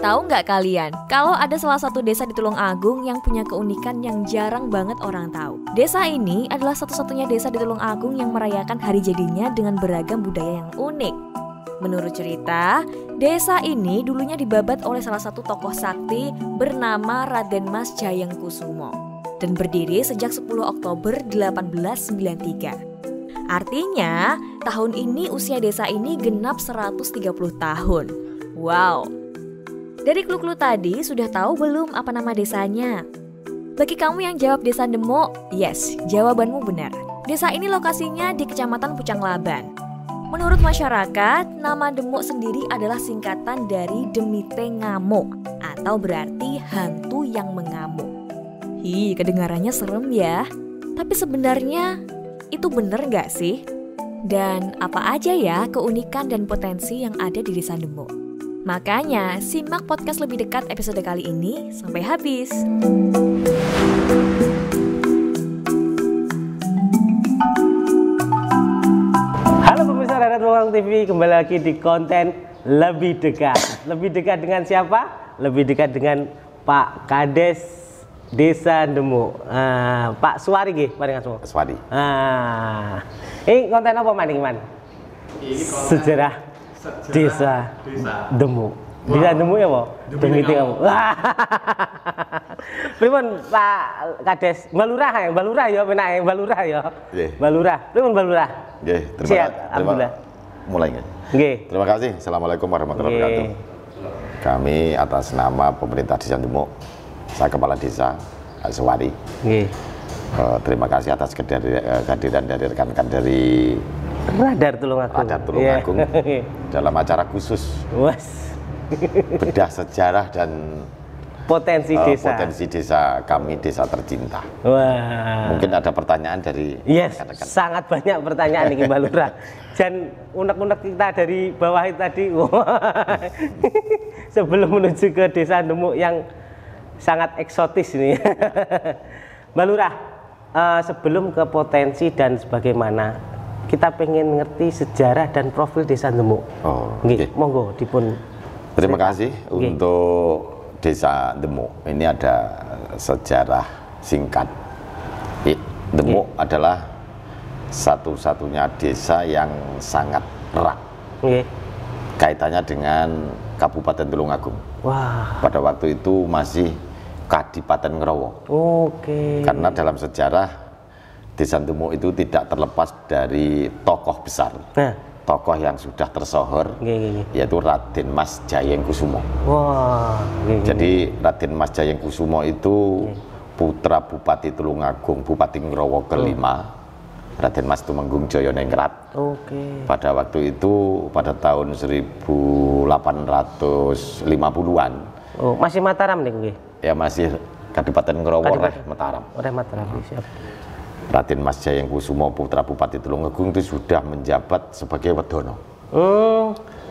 Tahu nggak kalian, kalau ada salah satu desa di Tulungagung yang punya keunikan yang jarang banget orang tahu. Desa ini adalah satu-satunya desa di Tulungagung yang merayakan hari jadinya dengan beragam budaya yang unik. Menurut cerita, desa ini dulunya dibabat oleh salah satu tokoh sakti bernama Raden Mas Jayengkusumo dan berdiri sejak 10 Oktober 1893. Artinya, tahun ini usia desa ini genap 130 tahun. Wow! Dari clue-clue tadi, sudah tahu belum apa nama desanya? Bagi kamu yang jawab Desa Demuk, yes, jawabanmu benar. Desa ini lokasinya di Kecamatan Pucang Laban. Menurut masyarakat, nama Demuk sendiri adalah singkatan dari Demite Ngamuk, atau berarti hantu yang mengamuk. Hi, kedengarannya serem ya. Tapi sebenarnya itu benar nggak sih? Dan apa aja ya keunikan dan potensi yang ada di Desa Demuk? Makanya, simak podcast lebih dekat episode kali ini sampai habis. Halo pemirsa Radar Tulungagung TV, kembali lagi di konten Lebih Dekat. Lebih dekat dengan siapa? Lebih dekat dengan Pak Kades Desa Demuk. Pak Suwari nggih, paringan semua. Suwari. Ini konten apa maning, Man? Sejarah Desa Demuk. Desa Demuk ya, Pak? Demite kamu. Pripun Pak Kades? Balurah ya, Balurah ya, penake Balurah ya. Nggih. Balurah. Pripun Balurah? Nggih, Sehat, alhamdulillah. Mulai nggih. Nggih. Terima kasih. Assalamualaikum warahmatullahi wabarakatuh. Kami atas nama pemerintah Desa Demuk, saya Kepala Desa Suwari. Nggih. Terima kasih atas kehadiran dari rekan-rekan dari Radar Tulungagung. Dalam acara khusus bedah sejarah dan potensi desa kami, desa tercinta. Wah. Mungkin ada pertanyaan dari rekan-rekan. Sangat banyak pertanyaan nih Mbak Lurah. Dan unek-unek kita dari bawah itu tadi. Sebelum menuju ke Desa Demuk yang sangat eksotis ini. Mbak Lurah, sebelum ke potensi dan sebagaimana, kita pengen ngerti sejarah dan profil Desa Demuk. Oh, okay. Monggo dipun. Terima kasih untuk Desa Demuk. Ini ada sejarah singkat. Demuk adalah satu-satunya desa yang sangat erat kaitannya dengan Kabupaten Tulungagung. Wah. Pada waktu itu masih Kadipaten Ngrowo. Karena dalam sejarah Desa Demuk itu tidak terlepas dari tokoh besar, tokoh yang sudah tersohor, yaitu Raden Mas Jayengkusumo. Jadi Raden Mas Jayengkusumo itu putra Bupati Tulungagung, Bupati Ngrowo kelima, Raden Mas Tumenggung Joyoningrat. Pada waktu itu, pada tahun 1850-an. Masih Mataram nih, ya masih Kadipaten Ngrowo, Mataram. Mataram, siap. Raden Mas Jayengkusumo putra Bupati Tulungagung itu sudah menjabat sebagai Wedono.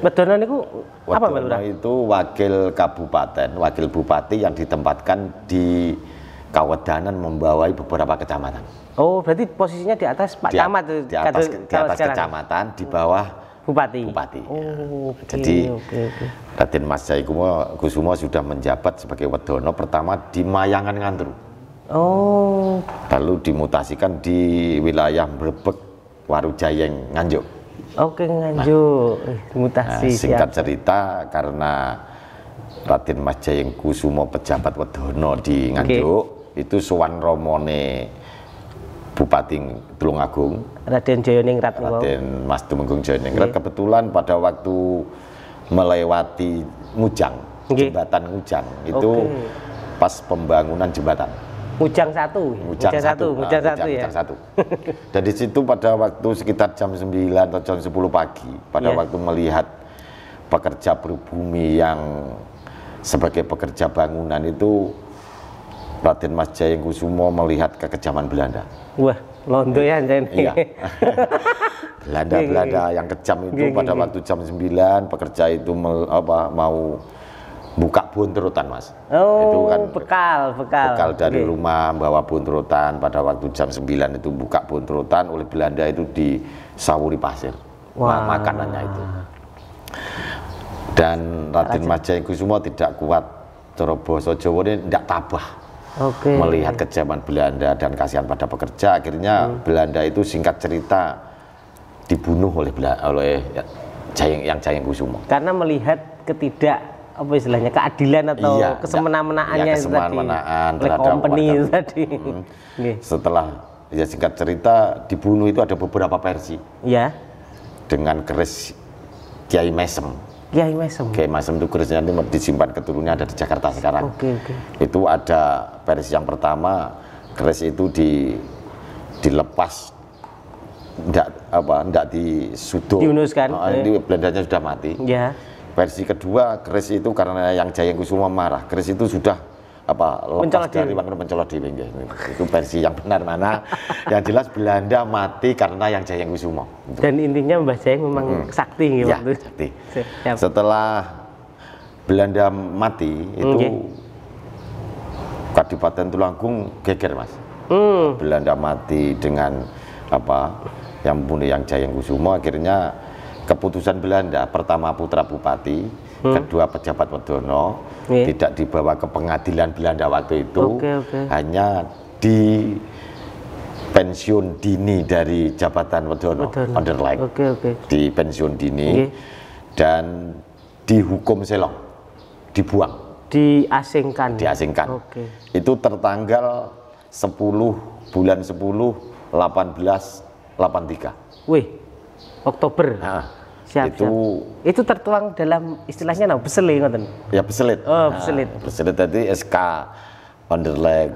Wedono itu apa, Mbak Lurah? Itu wakil kabupaten, wakil bupati yang ditempatkan di Kawedanan membawahi beberapa kecamatan. Oh, berarti posisinya di atas Pak Camat, di atas kecamatan, di bawah Bupati. Jadi Raden Mas Jayengkusumo sudah menjabat sebagai Wedono pertama di Mayangan Ngantru. Lalu dimutasikan di wilayah Brebek, Warujayeng, Nganjuk. Nganjuk. Mutasi. Singkat cerita, karena Raden Mas Jayengkusumo pejabat Wedono di Nganjuk, itu sowan romone Bupati Tulungagung, Raden Joyoningrat. Raden Mas Tumenggung Joyoningrat. Kebetulan pada waktu melewati Ngujang, jembatan Ngujang, itu pas pembangunan jembatan. Ngujang satu ya. Dan di situ pada waktu sekitar jam 9 atau jam 10 pagi, pada waktu melihat pekerja pribumi yang sebagai pekerja bangunan itu, Raden Mas Jayengkusumo melihat kekejaman Belanda. Wah, londo ya ini. Iya. Belanda yang kejam itu pada waktu jam 9 pekerja itu mau buka bunturutan, Mas. Itu kan bekal dari rumah bawa bunturutan. Pada waktu jam 9 itu buka bunturutan, oleh Belanda itu disawuri pasir makanannya itu. Dan Raden Mas Jayengkusumo tidak kuat, cara basa Jawa ini tidak tabah. Melihat kejaman Belanda dan kasihan pada pekerja, akhirnya Belanda itu singkat cerita dibunuh oleh Jayengkusumo. Karena melihat apa istilahnya, keadilan atau kesemena-menaannya kesemena-menaan terhadap company tadi. Setelah singkat cerita dibunuh itu ada beberapa versi. Ya. Dengan keris Kiai Mesem. Kiai Mesem itu kerisnya itu disimpan keturunannya ada di Jakarta sekarang. Itu ada versi yang pertama, keris itu dilepas, enggak disuduh. Diunuskan. Belandanya sudah mati. Ya. Versi kedua, keris itu karena yang Jayengkusumo marah, keris itu sudah lepas dari mencolot diri. Itu versi yang benar mana? Yang jelas Belanda mati karena yang Jayengkusumo. Dan intinya Mbah Jayeng memang sakti ya, sakti. Setelah Belanda mati itu Kadipaten Tulungagung geger, Mas. Belanda mati dengan yang membunuh yang Jayengkusumo, akhirnya keputusan Belanda, pertama putra bupati, kedua pejabat Wedono, tidak dibawa ke pengadilan Belanda waktu itu, hanya di pensiun dini dari jabatan Wedono, Onderlijk, di pensiun dini, dan dihukum selong, dibuang, diasingkan. Itu tertanggal 10 bulan 10 1883. Wih, Oktober. Siap. Itu tertuang dalam istilahnya beselit ngoten. Ya beselit. Beselit. Beselit tadi SK Onderlijk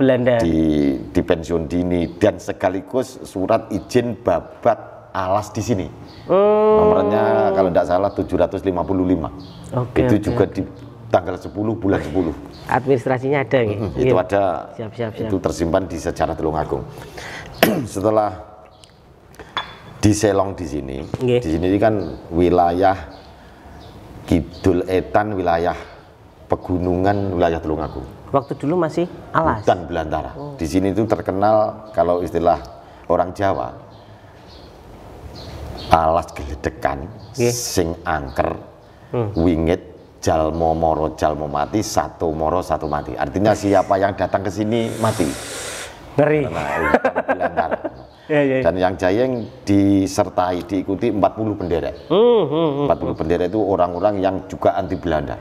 Belanda di pensiun dini dan sekaligus surat izin babat alas di sini. Nomornya kalau tidak salah 755. Itu juga di tanggal 10 bulan 10. Administrasinya ada itu ada. Siap. Itu tersimpan di sejarah Tulungagung. Setelah di Selong di sini kan wilayah Kidul Etan, wilayah pegunungan, wilayah Tulungagung. Waktu dulu masih alas. Hutan belantara. Di sini itu terkenal kalau istilah orang Jawa, alas geledekan, sing angker, wingit, jalmo moro jalmo mati, satu moro satu mati. Artinya siapa yang datang ke sini mati. Ngeri. Hutan belantara. Dan yang Jayeng diikuti 40 penderet. 40 penderet itu orang-orang yang juga anti Belanda.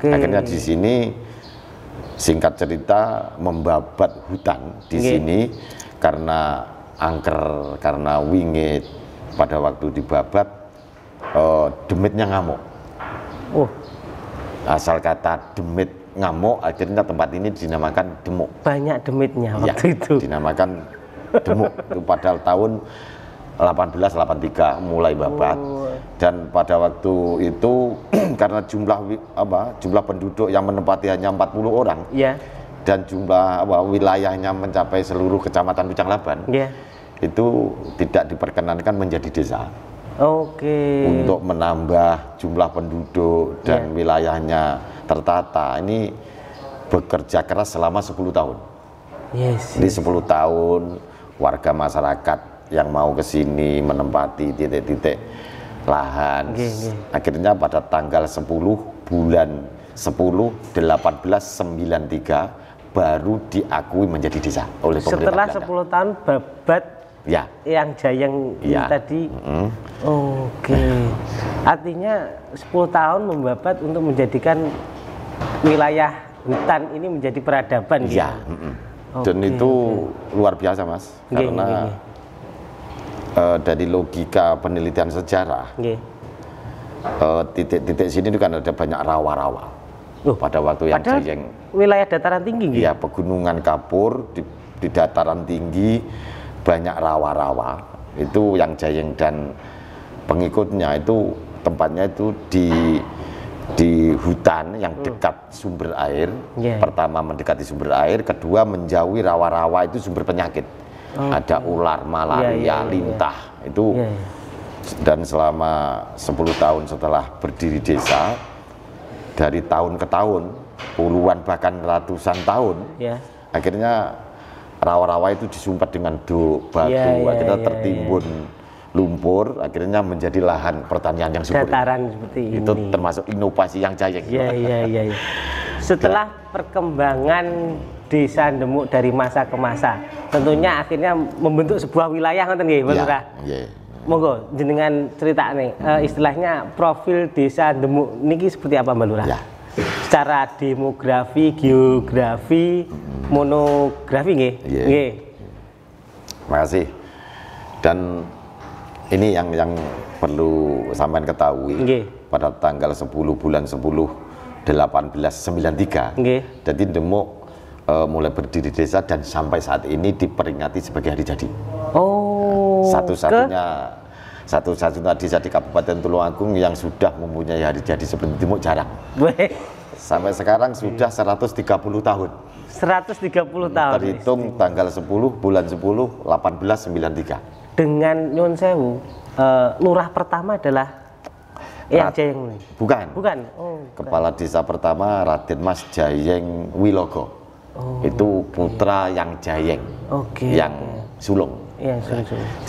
Akhirnya di sini singkat cerita membabat hutan di sini karena angker, karena wingit. Pada waktu dibabat demitnya ngamuk. Asal kata demit ngamuk, akhirnya tempat ini dinamakan Demuk. Banyak demitnya waktu itu. Dinamakan Demuk. Itu pada tahun 1883 mulai babat. Dan pada waktu itu karena jumlah penduduk yang menempati hanya 40 orang. Dan jumlah wilayahnya mencapai seluruh kecamatan Pucang Laban. Itu tidak diperkenankan menjadi desa. Untuk menambah jumlah penduduk dan wilayahnya tertata, ini bekerja keras selama 10 tahun. Di 10 tahun warga masyarakat yang mau ke sini menempati titik-titik lahan. Akhirnya pada tanggal 10 bulan 10 1893 baru diakui menjadi desa oleh pemerintah Belanda. Setelah 10 tahun babat yang Jayeng tadi. Artinya 10 tahun membabat untuk menjadikan wilayah hutan ini menjadi peradaban. Dan itu luar biasa, Mas, karena dari logika penelitian sejarah, titik-titik sini kan ada banyak rawa-rawa. Pada waktu yang Jayeng, wilayah dataran tinggi. Iya, pegunungan kapur di dataran tinggi banyak rawa-rawa. Itu yang Jayeng dan pengikutnya itu tempatnya itu di hutan yang dekat sumber air. Pertama mendekati sumber air, kedua menjauhi rawa-rawa itu sumber penyakit. Ada ular, malaria, lintah itu. Dan selama 10 tahun setelah berdiri desa, dari tahun ke tahun, puluhan bahkan ratusan tahun, akhirnya rawa-rawa itu disumpet dengan batu, akhirnya tertimbun lumpur akhirnya menjadi lahan pertanian yang subur. Dataran seperti ini. Itu termasuk inovasi yang Jayeng. Iya. Setelah perkembangan Desa Demuk dari masa ke masa, tentunya akhirnya membentuk sebuah wilayah, ngoten nggih, Pak Lurah? Iya. Monggo jenengan cerita nih, istilahnya profil Desa Demuk niki seperti apa, Mbak Lurah? Ya. Secara demografi, geografi, monografi nggih? Iya. Nggih. Terima kasih. Dan ini yang perlu sampean ketahui. Nggih. Pada tanggal 10 bulan 10 1893. Nggih. Jadi Demuk mulai berdiri desa dan sampai saat ini diperingati sebagai hari jadi. Oh. Satu-satunya desa di Kabupaten Tulungagung yang sudah mempunyai hari jadi seperti Demuk jarang. Sampai sekarang sudah 130 tahun. 130 tahun. Terhitung tanggal 10 bulan 10 1893. Dengan nyun sewu, lurah pertama adalah yang Jayeng. Bukan. Oh, Kepala desa pertama Raden Mas Jayeng Wilogo. Itu putra yang Jayeng. Yang sulung.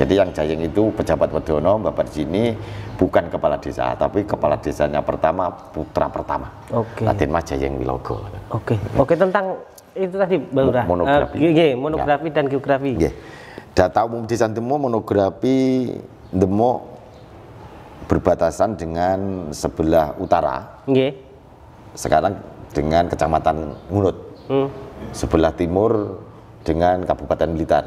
Jadi yang Jayeng itu pejabat Wedono, Bapak di sini bukan kepala desa, tapi kepala desanya pertama, putra pertama. Raden Mas Jayeng Wilogo. Oke, tentang itu tadi, Mbak Lurah. Monografi dan geografi. Data umum Desa Demuk, monografi Demuk berbatasan dengan sebelah utara. Sekarang dengan Kecamatan Ngunut. Sebelah timur dengan Kabupaten Blitar.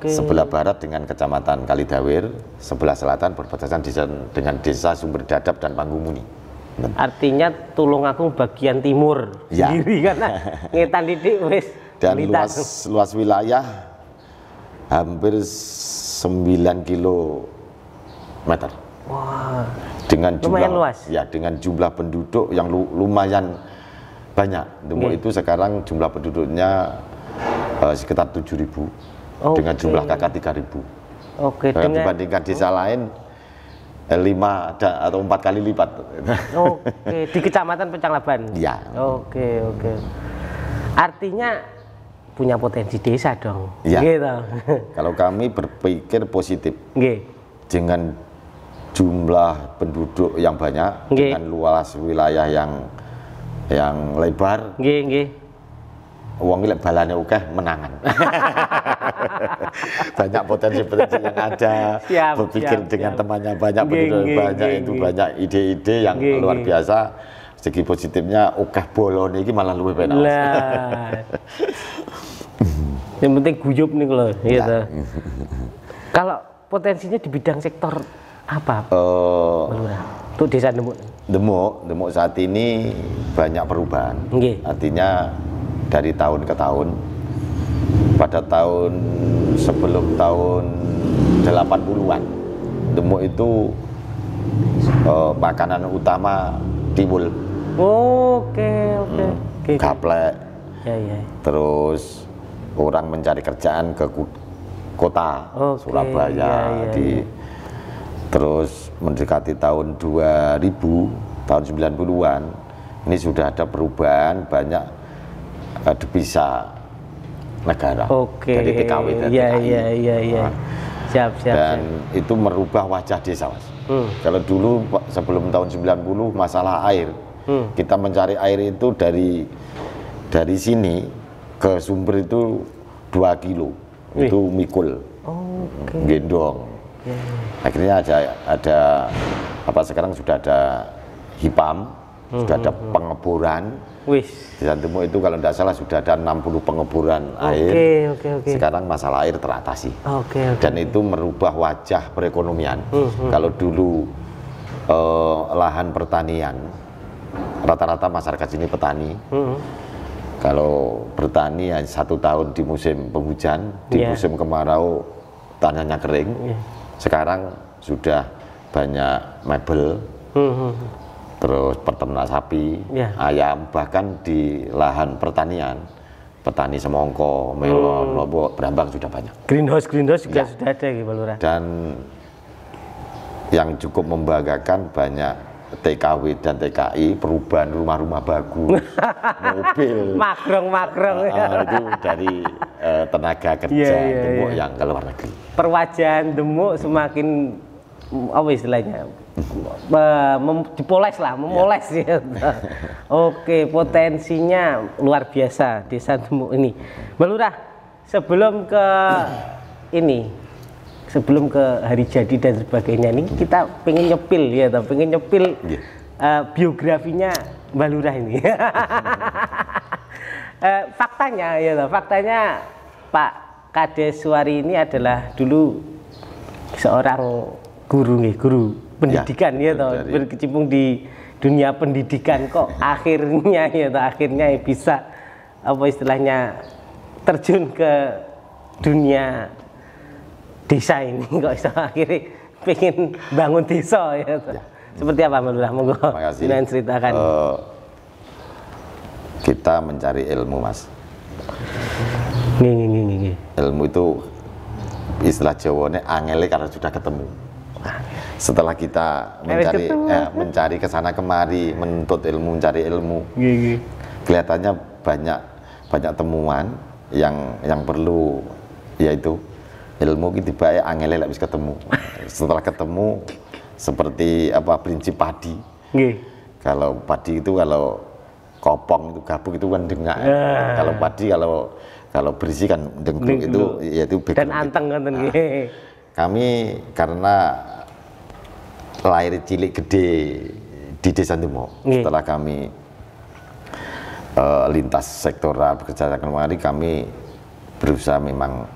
Sebelah barat dengan Kecamatan Kalidawir. Sebelah selatan berbatasan dengan Desa Sumber Dadap dan Panggumuni. Artinya Tulungagung bagian timur sendiri karena ngetan didik wis. Dan luas wilayah hampir 9 kilometer. Wah. Dengan jumlah luas. Ya, dengan jumlah penduduk yang lumayan banyak. Demuk itu sekarang jumlah penduduknya sekitar 7.000. Dengan jumlah kakak 3.000. Dibandingkan desa lain 5 atau 4 kali lipat. Di Kecamatan Pencanglaban. Iya. Oke. Artinya punya potensi desa dong. Iya. Gitu. Kalau kami berpikir positif. Dengan jumlah penduduk yang banyak, dengan luas wilayah yang lebar. Wong lek balane akeh menangan. Banyak potensi yang ada. Berpikir dengan temannya banyak, penduduk banyak itu banyak ide-ide yang luar biasa. Segi positifnya akeh bolone iki malah luwih penak. Yang penting guyup nih loh, gitu. Kalau potensinya di bidang sektor apa? Untuk Desa Demuk. Demuk saat ini banyak perubahan. Artinya dari tahun ke tahun. Pada tahun sebelum tahun 80-an, Demuk itu makanan utama tiwul. Gaplek. Terus orang mencari kerjaan ke kota Surabaya. Terus mendekati tahun 2000, tahun 90-an, ini sudah ada perubahan banyak devisa negara dari TKW dan TKI. Siap. Dan itu merubah wajah desa, Mas. Kalau dulu sebelum tahun 90 masalah air, kita mencari air itu dari sini ke sumber itu 2 kilo, itu mikul, gendong. Akhirnya ada sekarang sudah ada HIPAM, sudah ada pengeboran. Desa Demuk itu kalau tidak salah sudah ada 60 pengeboran air. Sekarang masalah air teratasi. Dan itu merubah wajah perekonomian. Kalau dulu lahan pertanian, rata-rata masyarakat sini petani. Kalau bertani 1 tahun di musim penghujan, di musim kemarau tanahnya kering. Sekarang sudah banyak mebel, terus peternak sapi, ayam, bahkan di lahan pertanian, petani semongko, melon, lombok, berambang sudah banyak. Greenhouse juga sudah ada gitu, Pak Lurah. Dan yang cukup membanggakan banyak TKW dan TKI, perubahan rumah-rumah bagus, mobil, makrong itu dari tenaga kerja Demuk yang ke luar negeri. Perwajahan Demuk semakin apa istilahnya? Dipoles lah, memoles ya. Oke, potensinya luar biasa Desa Demuk ini. Mbak Lurah, sebelum ke hari jadi dan sebagainya ini kita pengen nyepil ya, pengen nyepil biografinya Mbak Lurah ini. Faktanya Pak Kades Suwari ini adalah dulu seorang guru pendidikan berkecimpung di dunia pendidikan kok akhirnya bisa apa istilahnya terjun ke dunia desa ini, kok akhirnya pengen bangun desa ya. Seperti apa Mbak Lurah? Monggo ceritakan. Kita mencari ilmu, Mas. Ilmu itu istilah Jawanya angele karena sudah ketemu. Setelah kita mencari kesana kemari, menuntut ilmu, mencari ilmu, kelihatannya banyak temuan yang perlu, yaitu ilmu kita baik angele lah bisa ketemu. Setelah ketemu seperti apa prinsip padi. Kalau padi itu kalau kopong itu gabung itu kan dengak. Kalau padi kalau berisi kan dengkluk itu yaitu dan anteng kan. Kami karena lahir cilik gede di Desa Demuk, setelah kami lintas sektoral bekerja kemari, kami berusaha memang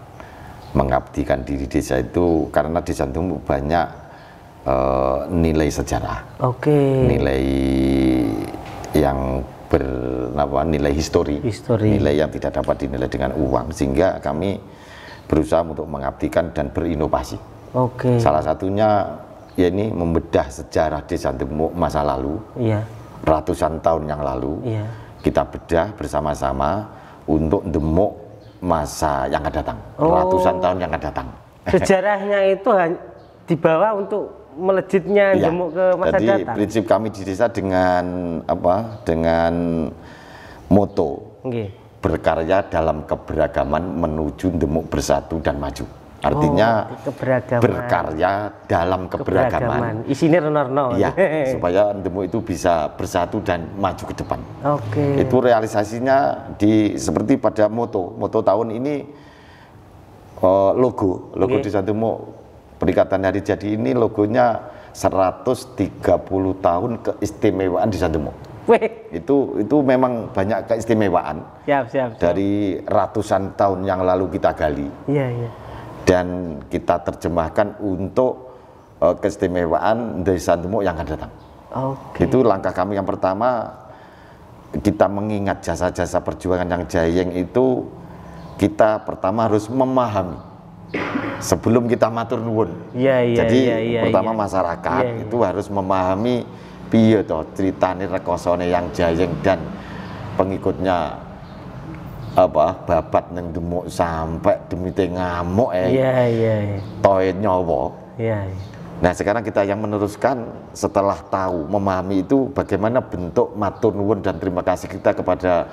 mengabdikan diri desa itu karena Desa Demuk banyak nilai sejarah, nilai yang nilai histori, nilai yang tidak dapat dinilai dengan uang, sehingga kami berusaha untuk mengabdikan dan berinovasi. Salah satunya ya ini membedah sejarah Desa Demuk masa lalu, ratusan tahun yang lalu, kita bedah bersama-sama untuk Demuk masa yang akan datang, ratusan tahun yang akan datang. Sejarahnya itu dibawa untuk melejitnya Demuk ke masa jadi, datang. Prinsip kami di desa dengan moto berkarya dalam keberagaman menuju Demuk bersatu dan maju. Artinya berkarya dalam keberagaman. Isinya renorno. Supaya Demuk itu bisa bersatu dan maju ke depan. Itu realisasinya seperti pada moto tahun ini, logo Desa Demuk Perikatan Hari Jadi ini logonya 130 tahun keistimewaan Desa Demuk. Itu memang banyak keistimewaan. Dari ratusan tahun yang lalu kita gali. Dan kita terjemahkan untuk keistimewaan Desa Demuk yang akan datang. Itu langkah kami yang pertama. Kita mengingat jasa-jasa perjuangan yang jayeng itu, kita pertama harus memahami sebelum kita matur nuwun. Jadi pertama masyarakat itu harus memahami piye to ceritane rekosone yang jayeng dan pengikutnya babat neng Demuk sampai demite ngamuk toe nyawa. Nah, sekarang kita yang meneruskan setelah tahu memahami itu bagaimana bentuk matur nuwun dan terima kasih kita kepada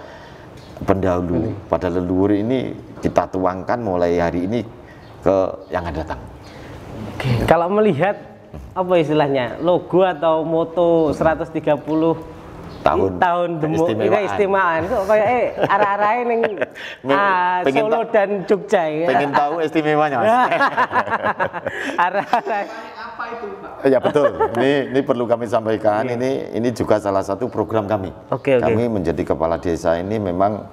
pendahulu, pada leluhur ini kita tuangkan mulai hari ini ke yang akan datang. Kalau melihat apa istilahnya logo atau moto 130 tahun Demuk keistimewaan kok kayak arah-arahe ning Solo dan Jogja ya. Pengen tahu istimewanya, Mas. Arah-arahe apa itu, Pak? Ya betul. Ini perlu kami sampaikan. Ini juga salah satu program kami. Kami menjadi kepala desa ini memang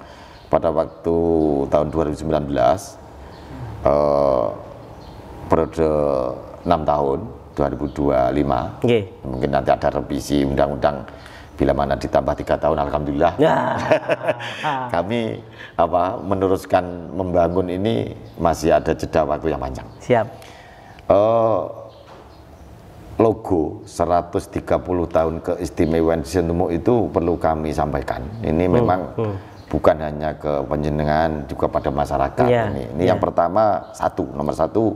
pada waktu tahun 2019 periode 6 tahun 2025 mungkin nanti ada revisi undang-undang bila mana ditambah 3 tahun alhamdulillah kami meneruskan membangun ini masih ada jeda waktu yang panjang. Logo 130 tahun keistimewaan Desa Demuk itu perlu kami sampaikan. Ini memang bukan hanya ke panjenengan, juga pada masyarakat. Ini yang pertama, nomor satu,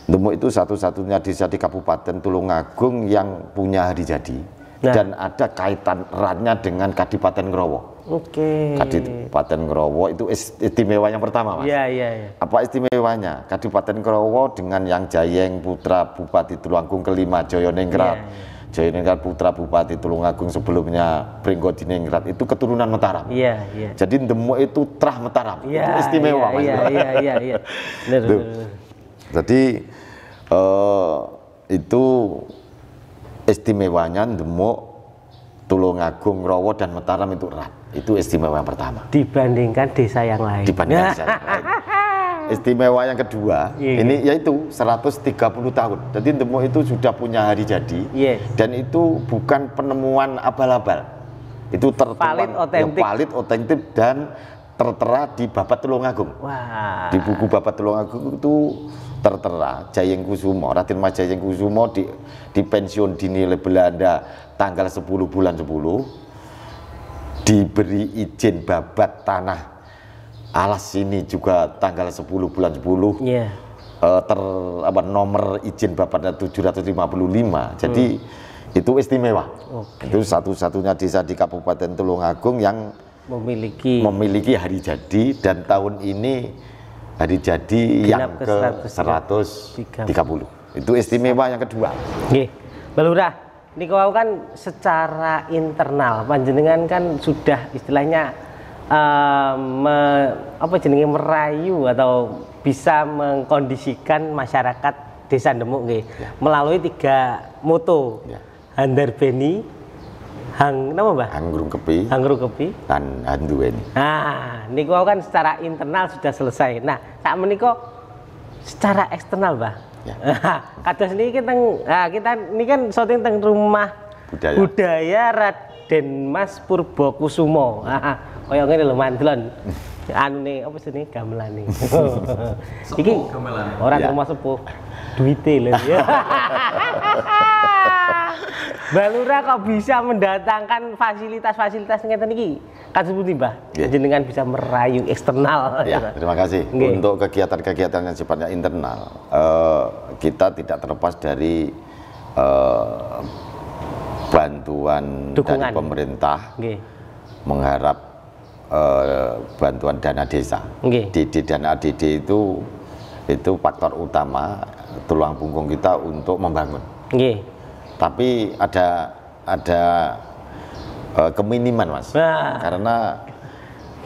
Demuk itu satu-satunya desa di Kabupaten Tulungagung yang punya hari jadi. dan ada kaitan eratnya dengan Kadipaten Ngrowo. Kadipaten Ngrowo itu istimewa yang pertama, Mas. Apa istimewanya? Kadipaten Ngrowo dengan yang Jayeng putra Bupati Tulungagung kelima Joyoningrat, Joyoningrat putra Bupati Tulungagung sebelumnya Pringgodiningrat itu keturunan Mataram. Jadi Demuk itu trah Mataram. Itu istimewa, Mas. Jadi itu istimewanya Demuk, Tulungagung, Ngrowo dan Mataram itu erat. Itu istimewa yang pertama. Dibandingkan desa yang lain. Istimewa yang kedua, ini yaitu 130 tahun. Jadi Demuk itu sudah punya hari jadi. Dan itu bukan penemuan abal-abal. Itu valid, otentik dan tertera di Babat Tulungagung. Di buku Babat Tulungagung itu tertera Jayeng Kusumo, Raden Mas Jayeng Kusumo dipensiun dini oleh Belanda tanggal 10 bulan 10, diberi izin babat tanah alas ini juga tanggal 10 bulan 10, nomor izin babatnya 755. Jadi itu istimewa. Itu satu-satunya desa di Kabupaten Tulungagung yang memiliki hari jadi, dan tahun ini hari jadi yang ke 130. Itu istimewa yang kedua. Mbak Lurah, ini kau kan secara internal panjenengan kan sudah istilahnya merayu atau bisa mengkondisikan masyarakat Desa Demuk melalui 3 moto. Handar Beni, Anggrung Kepi, dan Handuweni. Nah, niku kan secara internal sudah selesai. Nah, sak menika secara eksternal, Mbah. Kados niki kita ini kan syuting teng rumah budaya Raden Mas Purbokusumo. Kaya ngene lho mandelon. Anune apa jenenge gamelane. Iki ora rumah sepuh. Duite lho ya. Mbak Lurah kok bisa mendatangkan fasilitas-fasilitas ngeten iki? Kados pundi, Mbah? Jenengan bisa merayu eksternal. Terima kasih. Untuk kegiatan-kegiatan yang sifatnya internal, kita tidak terlepas dari bantuan dari pemerintah, mengharap bantuan dana desa. DD dan ADD itu faktor utama tulang punggung kita untuk membangun. Tapi ada keminiman, Mas, karena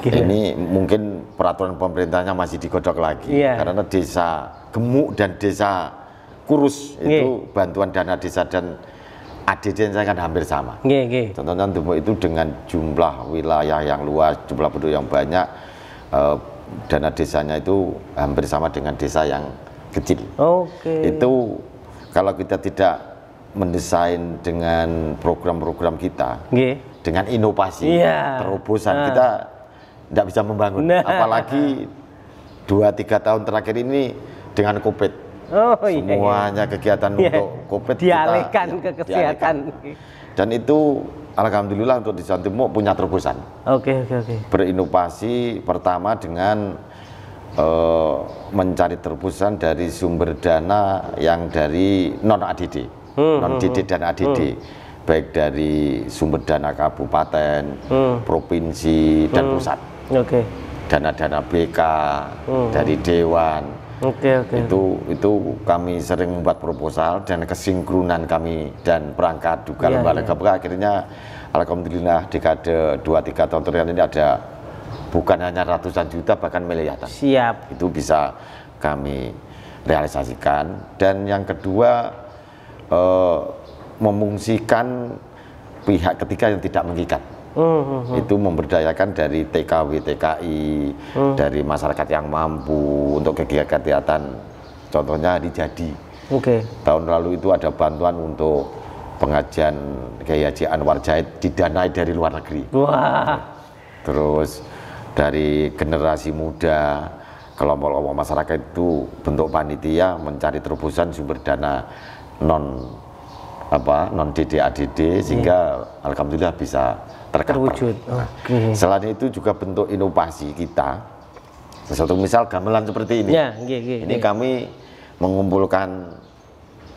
ini mungkin peraturan pemerintahnya masih digodok lagi, karena desa gemuk dan desa kurus itu bantuan dana desa dan ADD-nya kan hampir sama. Contohnya Demuk itu dengan jumlah wilayah yang luas, jumlah penduduk yang banyak, dana desanya itu hampir sama dengan desa yang kecil. Itu kalau kita tidak mendesain dengan program-program kita, dengan inovasi, terobosan, kita tidak bisa membangun. Apalagi 2-3 tahun terakhir ini dengan COVID, semuanya kegiatan untuk COVID dialihkan ke kesehatan. Dan itu alhamdulillah untuk Desa Demuk punya terobosan. Berinovasi pertama dengan mencari terobosan dari sumber dana yang dari non ADD. Non-DD dan ADD, baik dari sumber dana kabupaten, provinsi, dan pusat. Dana-dana BK, dari Dewan. Itu kami sering membuat proposal, dan kesinkronan kami dan perangkat juga lembaga akhirnya alhamdulillah dekade 2-3 tahun terakhir ini ada bukan hanya ratusan juta, bahkan miliaran. Itu bisa kami realisasikan. Dan yang kedua, memungsikan pihak ketiga yang tidak mengikat. Itu memberdayakan dari TKW, TKI, dari masyarakat yang mampu untuk kegiatan, contohnya hari jadi. Tahun lalu itu ada bantuan untuk pengajian Kiai Haji Anwar Zaid didanai dari luar negeri. Terus dari generasi muda, kelompok-kelompok masyarakat itu bentuk panitia mencari terobosan sumber dana non DD ADD sehingga alhamdulillah bisa terwujud. Selain itu juga bentuk inovasi kita. Sesuatu misal gamelan seperti ini. Ini kami mengumpulkan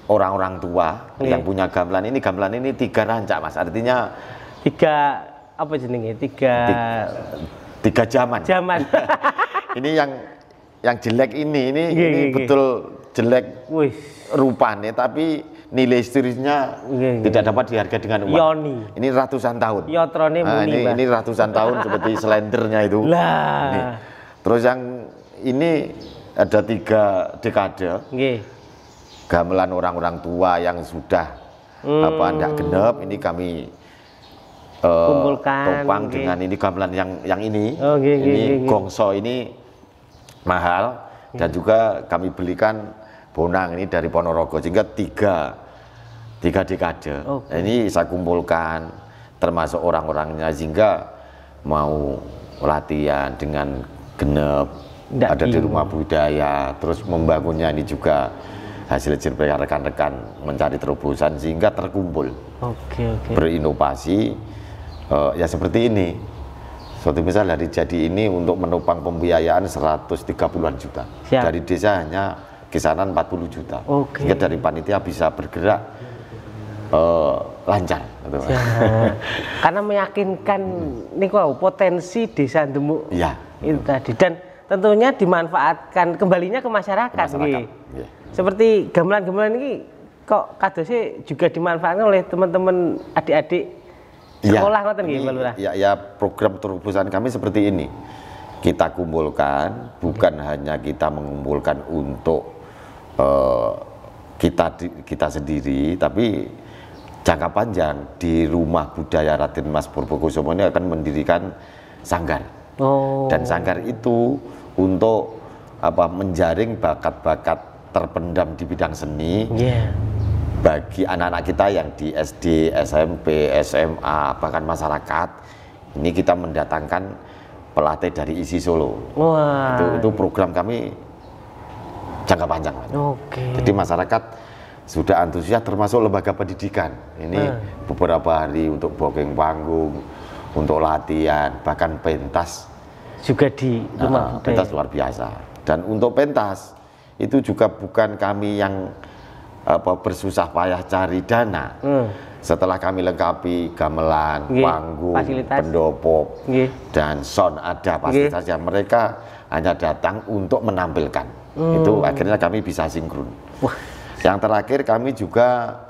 orang-orang tua yang punya gamelan ini 3 rancak Mas, artinya 3 apa jenenge? 3 zaman. Ini yang jelek ini betul jelek rupanya, tapi nilai historisnya tidak dapat dihargai dengan uang. Yoni. Ini ratusan tahun. Yotrone muni, ini ratusan tahun seperti selendernya itu. Lah. Terus yang ini ada 3 dekade. Gamelan orang-orang tua yang sudah ndak genep, ini kami kumpulkan, topang dengan ini gamelan yang ini. Ini gongso ini mahal dan juga kami belikan bonang ini dari Ponorogo, sehingga 3 dekade. Ini saya kumpulkan termasuk orang-orangnya sehingga mau latihan dengan genep, ada di rumah budaya, terus membangunnya ini juga hasil jerih rekan-rekan mencari terobosan sehingga terkumpul. Berinovasi ya seperti ini. Suatu misal dari jadi ini untuk menopang pembiayaan 130-an juta. Dari desa hanya kisaran 40 juta. Sehingga dari panitia bisa bergerak lancar. Karena meyakinkan potensi Desa Demuk itu tadi, dan tentunya dimanfaatkan kembalinya ke masyarakat. Seperti gamelan-gamelan ini kok kadosnya juga dimanfaatkan oleh teman-teman adik-adik sekolah ngoten nggih, Pak Lurah? Ya, program terobosan kami seperti ini. Kita kumpulkan, bukan hanya kita mengumpulkan untuk kita sendiri, tapi jangka panjang di Rumah Budaya Raden Mas Purbokusumo ini akan mendirikan sanggar. Dan sanggar itu untuk menjaring bakat-bakat terpendam di bidang seni bagi anak-anak kita yang di SD, SMP, SMA, bahkan masyarakat. Ini kita mendatangkan pelatih dari isi Solo. Itu program kami jangka panjang. Jadi masyarakat sudah antusias, termasuk lembaga pendidikan. Ini beberapa hari untuk booking panggung, untuk latihan, bahkan pentas juga di rumah pentas luar biasa. Dan untuk pentas itu juga bukan kami yang bersusah payah cari dana. Setelah kami lengkapi gamelan, panggung, pendopo, dan sound ada fasilitasnya, mereka hanya datang untuk menampilkan. Itu akhirnya kami bisa sinkron. Yang terakhir kami juga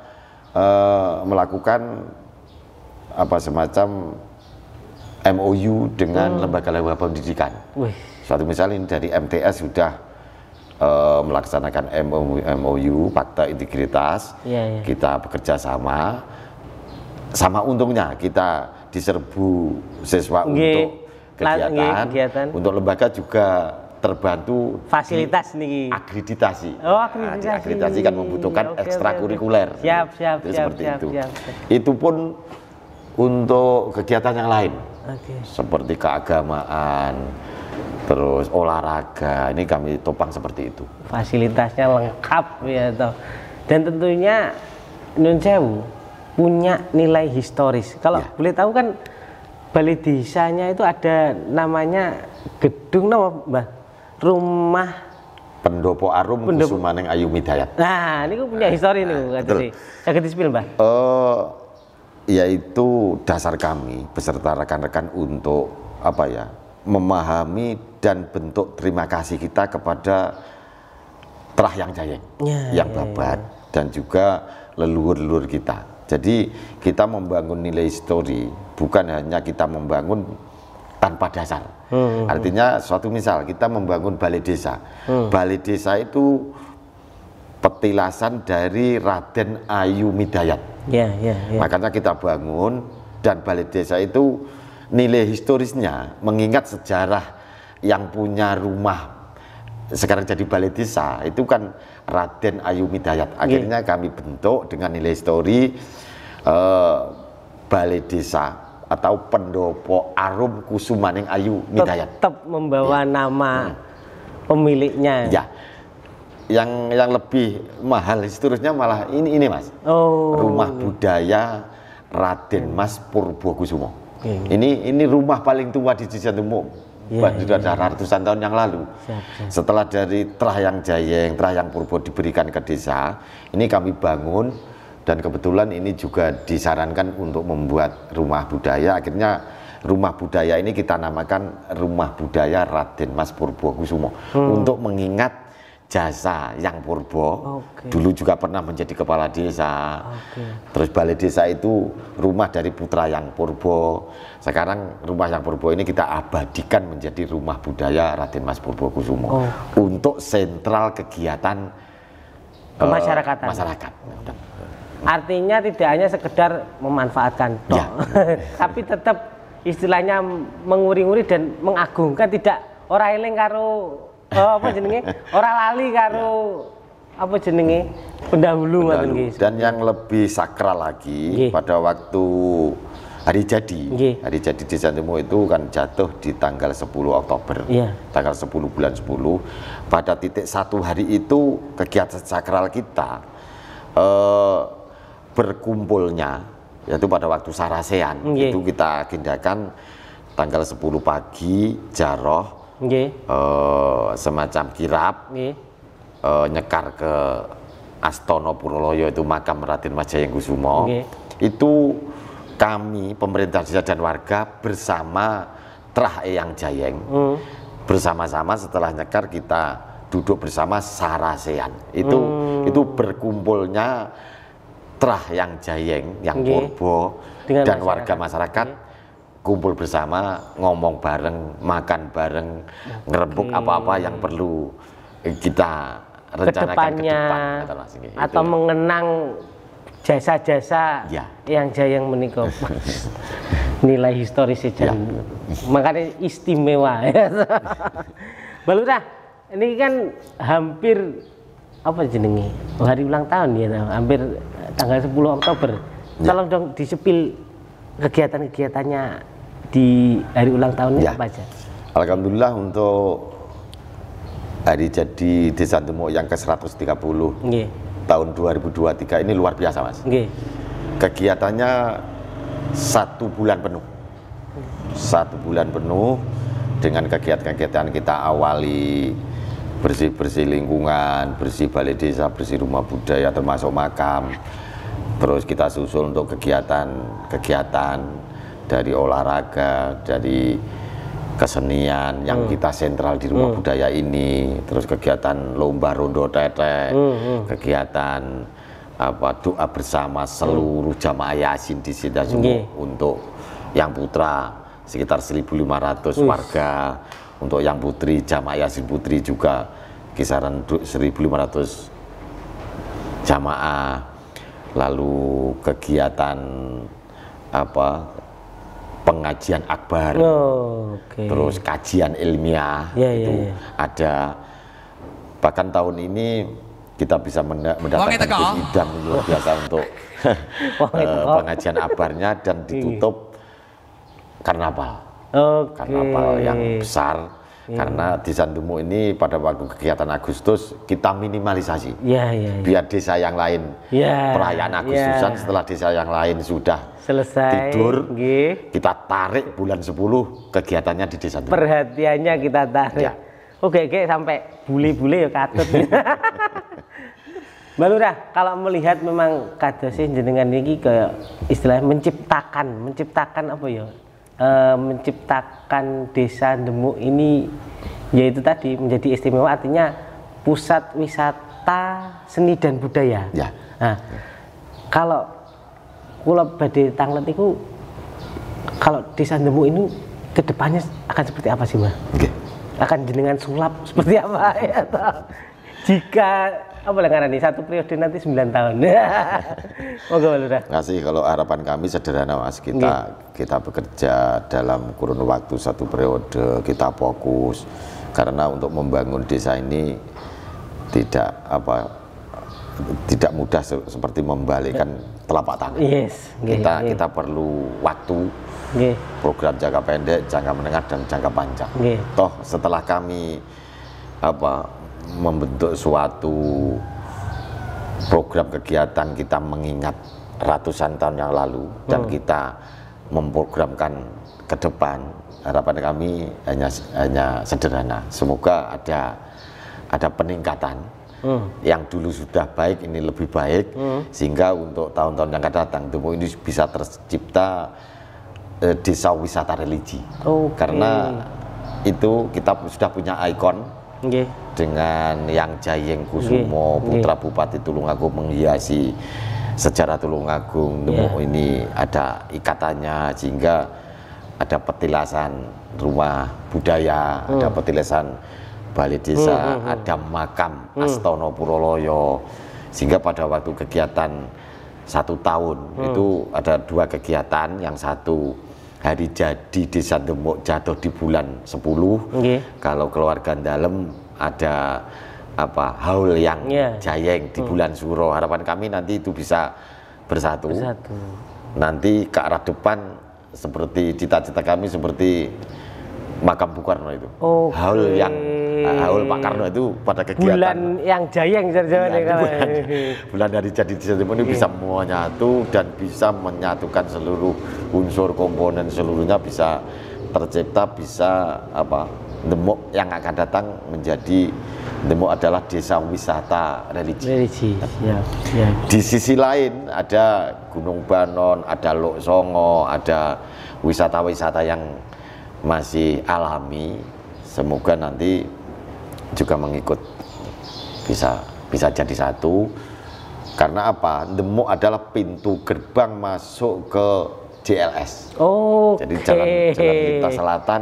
melakukan semacam MOU dengan lembaga-lembaga pendidikan. Suatu misalnya ini dari MTS sudah melaksanakan MOU Fakta Integritas. Kita bekerja sama untungnya kita diserbu siswa untuk kegiatan. Untuk lembaga juga terbantu fasilitas nih, akreditasi. Akreditasi kan membutuhkan ekstrakurikuler. Seperti itu. Itu pun untuk kegiatan yang lain, seperti keagamaan, terus olahraga, ini kami topang seperti itu. Fasilitasnya lengkap ya toh. Dan tentunya Nun Sewu punya nilai historis. Kalau boleh tahu kan balai desanya itu ada namanya gedung Mbah? Rumah Pendopo Arum Kusumaning Ayu Midayat. Nah, ini punya histori nih, saya disipil, Mbah. Yaitu dasar kami beserta rekan-rekan untuk memahami dan bentuk terima kasih kita kepada Trahyang Jayeng, yang Babat, dan juga leluhur-leluhur kita. Jadi kita membangun nilai histori bukan hanya kita membangun tanpa dasar. Artinya suatu misal kita membangun balai desa. Balai desa itu petilasan dari Raden Ayu Midayat. Makanya kita bangun, dan balai desa itu nilai historisnya mengingat sejarah yang punya rumah sekarang jadi balai desa itu kan Raden Ayu Midayat. Akhirnya kami bentuk dengan nilai histori balai desa atau Pendopo Arum Kusumaning Ayu Midayat. Tetap membawa nama pemiliknya. Yang lebih mahal historisnya malah ini Mas. Rumah Budaya Raden Mas Purbokusumo. Ini rumah paling tua di Desa Demuk, sudah ada ratusan tahun yang lalu. Setelah dari Trahyang Jayeng, Trahyang Purbo diberikan ke desa, ini kami bangun, dan kebetulan ini juga disarankan untuk membuat rumah budaya. Akhirnya rumah budaya ini kita namakan Rumah Budaya Raden Mas Purbokusumo untuk mengingat jasa Yang Purbo. Dulu juga pernah menjadi kepala desa. Terus balai desa itu rumah dari putra Yang Purbo. Sekarang rumah Yang Purbo ini kita abadikan menjadi Rumah Budaya Raden Mas Purbokusumo untuk sentral kegiatan kemasyarakatan. Masyarakat. Artinya tidak hanya sekedar memanfaatkan, tapi tetap istilahnya menguri-nguri dan mengagungkan, tidak ora eling karo apa jenenge, ora lali karo apa jenenge pendahulu. Dan yang lebih sakral lagi pada waktu hari jadi Desa Ndemo itu kan jatuh di tanggal 10 Oktober, tanggal 10 bulan 10. Pada titik satu hari itu kegiatan sakral kita berkumpulnya, yaitu pada waktu Sarasean, itu kita agendakan tanggal 10 pagi jaroh, semacam kirap, nyekar ke Astono Puroloyo, itu makam Raden Mas Jayeng Kusumo. Itu kami pemerintah desa dan warga bersama Trahyang Jayeng bersama-sama, setelah nyekar kita duduk bersama Sarasean. Itu berkumpulnya Trahyang Jayeng, Yang Purbo dan warga masyarakat kumpul bersama, ngomong bareng, makan bareng, ngerembuk apa-apa yang perlu kita rencanakan ke depan, atau mengenang jasa-jasa Yang Jayeng menika. Nilai historis saja, makanya istimewa. Balura, ini kan hampir apa jenenge, hari ulang tahun ya, hampir tanggal 10 Oktober. Tolong dong disepil kegiatan-kegiatannya di hari ulang tahunnya apa aja? Alhamdulillah untuk hari jadi Desa Ndemo yang ke-130 tahun 2023 ini luar biasa, Mas. Kegiatannya 1 bulan penuh. 1 bulan penuh dengan kegiatan-kegiatan kita awali bersih-bersih lingkungan, bersih balai desa, bersih rumah budaya termasuk makam. Terus kita susul untuk kegiatan-kegiatan dari olahraga, dari kesenian yang kita sentral di rumah budaya ini. Terus kegiatan lomba rondo tetek, kegiatan doa bersama seluruh jamaah Yasin di Desa Ndemo untuk yang putra sekitar 1.500 warga. Untuk yang putri, jamaah Yasin putri juga kisaran 1.500 jamaah. Lalu kegiatan pengajian akbar, terus kajian ilmiah itu ada. Bahkan tahun ini kita bisa mendapatkan idam luar biasa untuk pengajian akbarnya, dan ditutup karnaval. Karnaval yang besar, karena Desa Ndemo ini pada waktu kegiatan Agustus kita minimalisasi, biar desa yang lain perayaan Agustusan, setelah desa yang lain sudah selesai tidur, kita tarik bulan 10 kegiatannya di Desa Ndemo. Perhatiannya kita tarik. Oke, sampai bule-bule ya katut. Mbak Lurah, kalau melihat memang kadosnya jenengan ini ke istilahnya menciptakan apa ya? Menciptakan Desa Ndemo ini, yaitu tadi menjadi istimewa, artinya pusat wisata seni dan budaya. Nah, kalau kula badhe tanglet itu, kalau Desa Ndemo ini kedepannya akan seperti apa sih, Mbak? Akan jenengan sulap seperti apa ya? Jika apa nih, 1 periode nanti 9 tahun. Moga Lurah. Ngasih, kalau harapan kami sederhana, Mas. Kita bekerja dalam kurun waktu 1 periode, kita fokus, karena untuk membangun desa ini tidak mudah seperti membalikkan telapak tangan. Kita perlu waktu, program jangka pendek, jangka menengah, dan jangka panjang. Toh setelah kami membentuk suatu program kegiatan, kita mengingat ratusan tahun yang lalu, dan kita memprogramkan ke depan harapan kami hanya sederhana. Semoga ada peningkatan. Yang dulu sudah baik ini lebih baik, sehingga untuk tahun-tahun yang akan datang Demuk ini bisa tercipta desa wisata religi. Karena itu kita sudah punya ikon dengan yang Jayeng Kusumo, putra Bupati Tulungagung, menghiasi sejarah Tulungagung. Demuk ini ada ikatannya, sehingga ada petilasan rumah budaya, ada petilasan balai desa, ada makam Astono Puroloyo, sehingga pada waktu kegiatan 1 tahun itu ada 2 kegiatan. Yang satu hari jadi Desa Demuk jatuh di bulan 10. Kalau keluarga dalam ada haul yang Jayeng di bulan Suro. Harapan kami nanti itu bisa bersatu. Nanti ke arah depan seperti cita-cita kami seperti makam Bung Karno itu. Haul Pak Karno itu pada kegiatan bulan yang Jayeng bulan dari jadi Desa Demuk ini bisa menyatu dan bisa menyatukan seluruh unsur komponen, seluruhnya bisa tercipta, bisa Demuk yang akan datang menjadi Demuk adalah desa wisata religi. Di sisi lain ada Gunung Banon, ada Lok Songo, ada wisata-wisata yang masih alami. Semoga nanti juga mengikut bisa jadi satu. Karena Demuk adalah pintu gerbang masuk ke JLS. Jadi jalan lintas selatan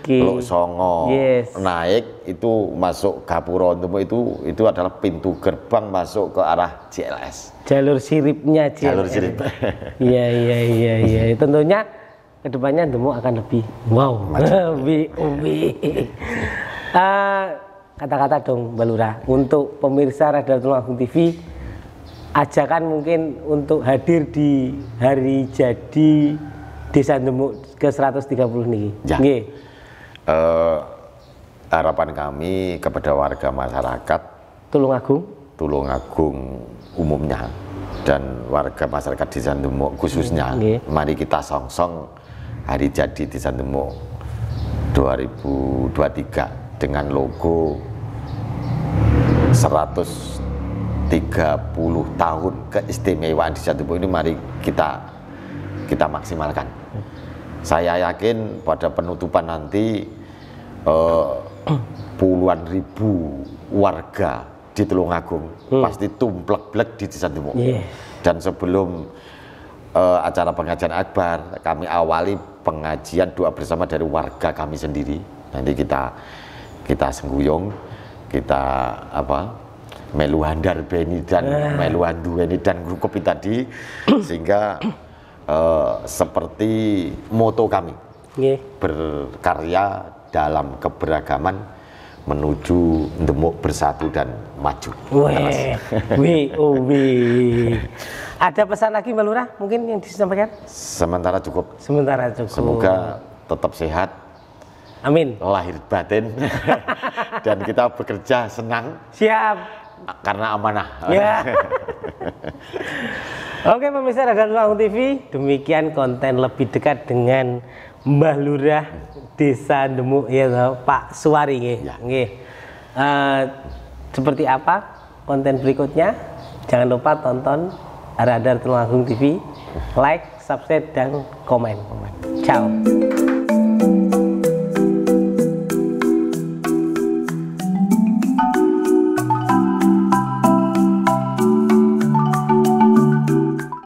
Lok Songo naik itu masuk Gapura Demuk itu adalah pintu gerbang masuk ke arah JLS. Jalur siripnya JLS. Jalur sirip. Iya. Tentunya kedepannya Demuk akan lebih lebih kata-kata dong Mbak Lurah untuk pemirsa Radio Tulungagung TV, ajakan mungkin untuk hadir di hari jadi Desa Demuk ke 130 nih. Harapan kami kepada warga masyarakat Tulungagung umumnya dan warga masyarakat Desa Demuk khususnya, mari kita songsong hari jadi Desa Demuk 2023 dengan logo 130 tahun keistimewaan Desa Demuk ini. Mari kita maksimalkan. Saya yakin pada penutupan nanti puluhan ribu warga di Tulungagung pasti tumplek-blek di Desa Demuk. Dan sebelum acara pengajian akbar, kami awali pengajian doa bersama dari warga kami sendiri. Nanti kita sengguyung, kita melu handar beni dan melu handuweni dan grukopi tadi, sehingga seperti moto kami, berkarya dalam keberagaman menuju Demuk bersatu dan maju. Ada pesan lagi Mbak Lurah mungkin yang disampaikan? Sementara cukup. Semoga tetap sehat. Amin. Lahir batin dan kita bekerja senang. Siap. Karena amanah. Oke pemirsa Radio Tulungagung TV, demikian konten lebih dekat dengan Mbah Lurah Desa Demuk Pak Suwari seperti apa konten berikutnya? Jangan lupa tonton Radar Tulungagung TV, like, subscribe dan komen. Ciao.